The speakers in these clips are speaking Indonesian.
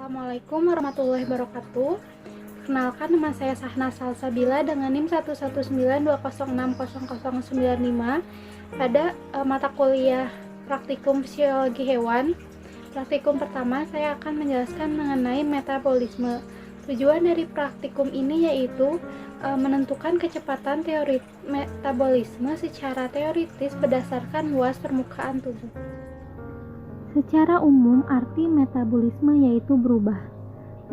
Assalamualaikum warahmatullahi wabarakatuh. Kenalkan, nama saya Sahna Salsabila dengan NIM 11920600095 pada mata kuliah Praktikum Fisiologi Hewan. Praktikum pertama saya akan menjelaskan mengenai metabolisme. Tujuan dari praktikum ini yaitu menentukan kecepatan teori metabolisme secara teoritis berdasarkan luas permukaan tubuh. Secara umum, arti metabolisme yaitu berubah.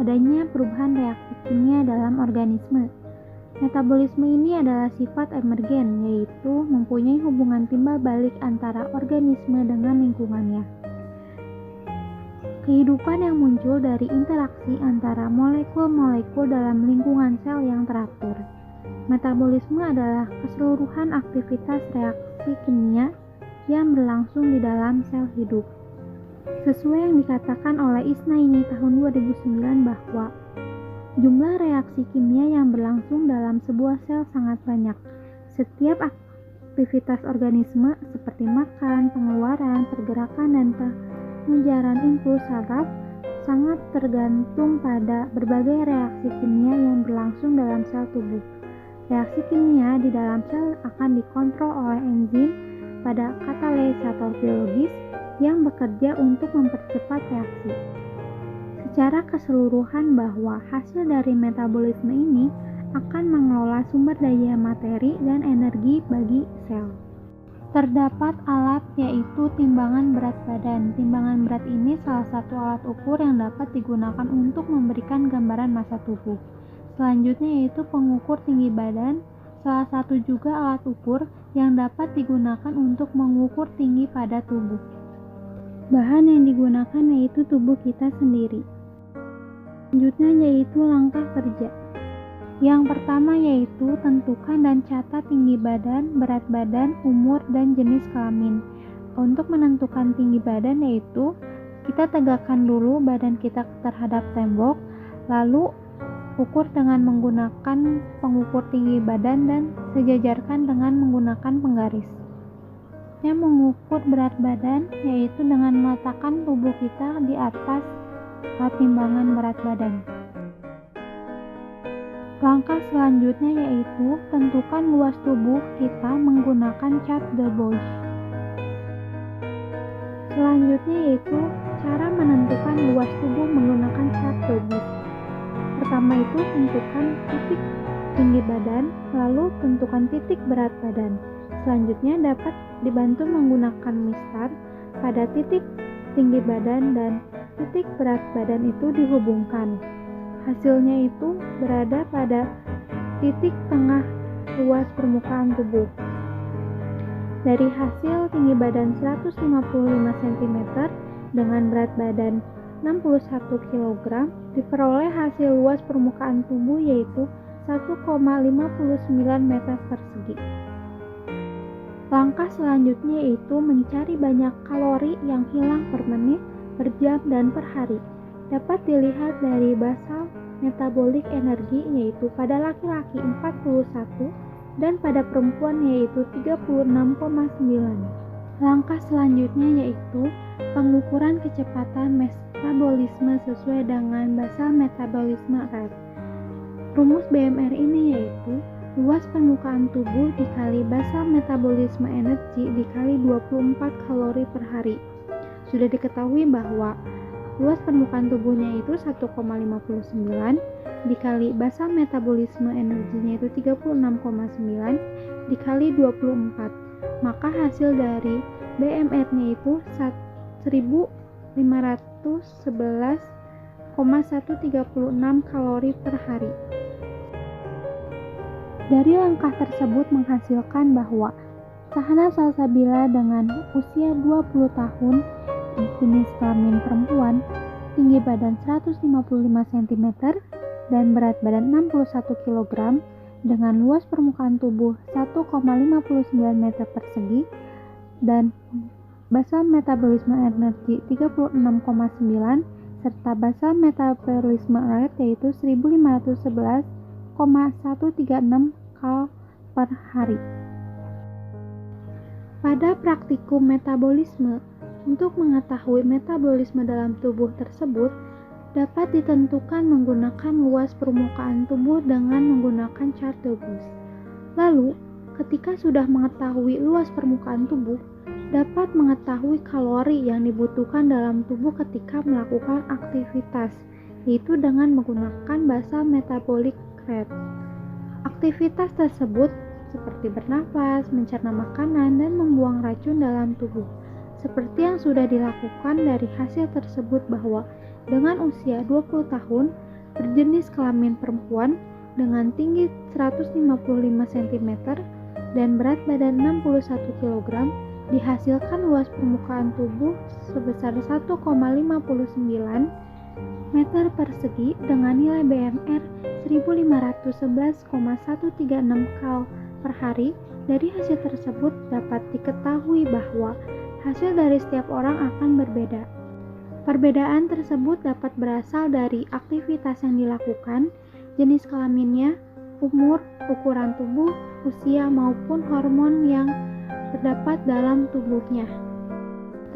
Adanya perubahan reaksi kimia dalam organisme. Metabolisme ini adalah sifat emergen, yaitu mempunyai hubungan timbal balik antara organisme dengan lingkungannya. Kehidupan yang muncul dari interaksi antara molekul-molekul dalam lingkungan sel yang teratur. Metabolisme adalah keseluruhan aktivitas reaksi kimia yang berlangsung di dalam sel hidup. Sesuai yang dikatakan oleh Isnaini tahun 2009 bahwa jumlah reaksi kimia yang berlangsung dalam sebuah sel sangat banyak. Setiap aktivitas organisme seperti makan, pengeluaran, pergerakan, dan pengejaran impuls saraf sangat tergantung pada berbagai reaksi kimia yang berlangsung dalam sel tubuh. Reaksi kimia di dalam sel akan dikontrol oleh enzim pada katalisator biologis yang bekerja untuk mempercepat reaksi. Secara keseluruhan bahwa hasil dari metabolisme ini akan mengelola sumber daya materi dan energi bagi sel. Terdapat alat yaitu timbangan berat badan. Timbangan berat ini salah satu alat ukur yang dapat digunakan untuk memberikan gambaran massa tubuh. Selanjutnya yaitu pengukur tinggi badan, salah satu juga alat ukur yang dapat digunakan untuk mengukur tinggi pada tubuh. Bahan yang digunakan yaitu tubuh kita sendiri. Selanjutnya yaitu langkah kerja. Yang pertama yaitu tentukan dan catat tinggi badan, berat badan, umur, dan jenis kelamin. Untuk menentukan tinggi badan yaitu kita tegakkan dulu badan kita terhadap tembok, lalu ukur dengan menggunakan pengukur tinggi badan dan sejajarkan dengan menggunakan penggaris. Yang mengukur berat badan yaitu dengan meletakkan tubuh kita di atas alat timbangan berat badan. Langkah selanjutnya yaitu tentukan luas tubuh kita menggunakan chart de Bouge. Selanjutnya yaitu cara menentukan luas tubuh menggunakan chart de Bouge. Pertama itu tentukan titik tinggi badan, lalu tentukan titik berat badan. Selanjutnya dapat dibantu menggunakan mistar pada titik tinggi badan dan titik berat badan itu dihubungkan. Hasilnya itu berada pada titik tengah luas permukaan tubuh. Dari hasil tinggi badan 155 cm dengan berat badan 61 kg diperoleh hasil luas permukaan tubuh yaitu 1,59 meter persegi. Langkah selanjutnya yaitu mencari banyak kalori yang hilang per menit, per jam, dan per hari. Dapat dilihat dari basal metabolic energi yaitu pada laki-laki 41 dan pada perempuan yaitu 36,9. Langkah selanjutnya yaitu pengukuran kecepatan metabolisme sesuai dengan basal metabolisme rate. Rumus BMR ini yaitu luas permukaan tubuh dikali basal metabolisme energi dikali 24 kalori per hari. Sudah diketahui bahwa luas permukaan tubuhnya itu 1,59 dikali basal metabolisme energinya itu 36,9 dikali 24. Maka hasil dari BMR-nya itu 1511,136 kalori per hari. Dari langkah tersebut menghasilkan bahwa Sahna Salsabila dengan usia 20 tahun, jenis kelamin perempuan, tinggi badan 155 cm dan berat badan 61 kg dengan luas permukaan tubuh 1,59 meter persegi dan basal metabolisme energi 36,9 serta basal metabolisme rate yaitu 1511,136 kal per hari. Pada praktikum metabolisme, untuk mengetahui metabolisme dalam tubuh tersebut, dapat ditentukan menggunakan luas permukaan tubuh dengan menggunakan chart Dobus. Lalu, ketika sudah mengetahui luas permukaan tubuh, dapat mengetahui kalori yang dibutuhkan dalam tubuh ketika melakukan aktivitas, yaitu dengan menggunakan basal metabolic rate. Aktivitas tersebut seperti bernafas, mencerna makanan, dan membuang racun dalam tubuh. Seperti yang sudah dilakukan dari hasil tersebut bahwa dengan usia 20 tahun, berjenis kelamin perempuan dengan tinggi 155 cm dan berat badan 61 kg dihasilkan luas permukaan tubuh sebesar 1,59 meter persegi dengan nilai BMR 1511,136 kal per hari. Dari hasil tersebut dapat diketahui bahwa hasil dari setiap orang akan berbeda. Perbedaan tersebut dapat berasal dari aktivitas yang dilakukan, jenis kelaminnya, umur, ukuran tubuh, usia maupun hormon yang terdapat dalam tubuhnya.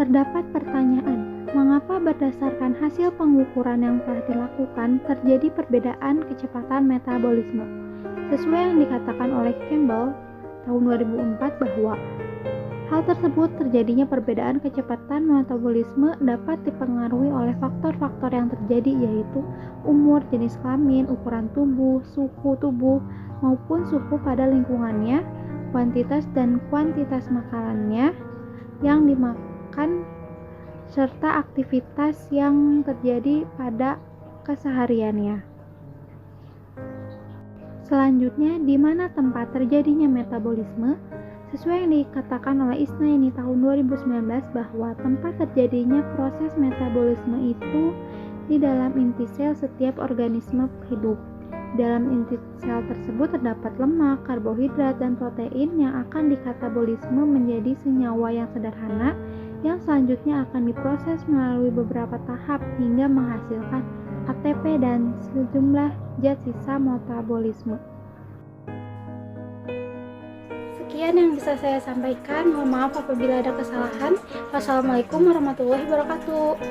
Terdapat pertanyaan, mengapa berdasarkan hasil pengukuran yang telah dilakukan terjadi perbedaan kecepatan metabolisme? Sesuai yang dikatakan oleh Campbell tahun 2004 bahwa hal tersebut terjadinya perbedaan kecepatan metabolisme dapat dipengaruhi oleh faktor-faktor yang terjadi yaitu umur, jenis kelamin, ukuran tubuh, suhu tubuh, maupun suhu pada lingkungannya, kuantitas dan kuantitas makanannya yang dimakan, serta aktivitas yang terjadi pada kesehariannya. Selanjutnya, di mana tempat terjadinya metabolisme? Sesuai yang dikatakan oleh Isnaini tahun 2019 bahwa tempat terjadinya proses metabolisme itu di dalam inti sel setiap organisme hidup. Dalam inti sel tersebut terdapat lemak, karbohidrat, dan protein yang akan dikatabolisme menjadi senyawa yang sederhana yang selanjutnya akan diproses melalui beberapa tahap hingga menghasilkan ATP dan sejumlah zat sisa metabolisme. Sekian yang bisa saya sampaikan. Mohon maaf apabila ada kesalahan. Wassalamualaikum warahmatullahi wabarakatuh.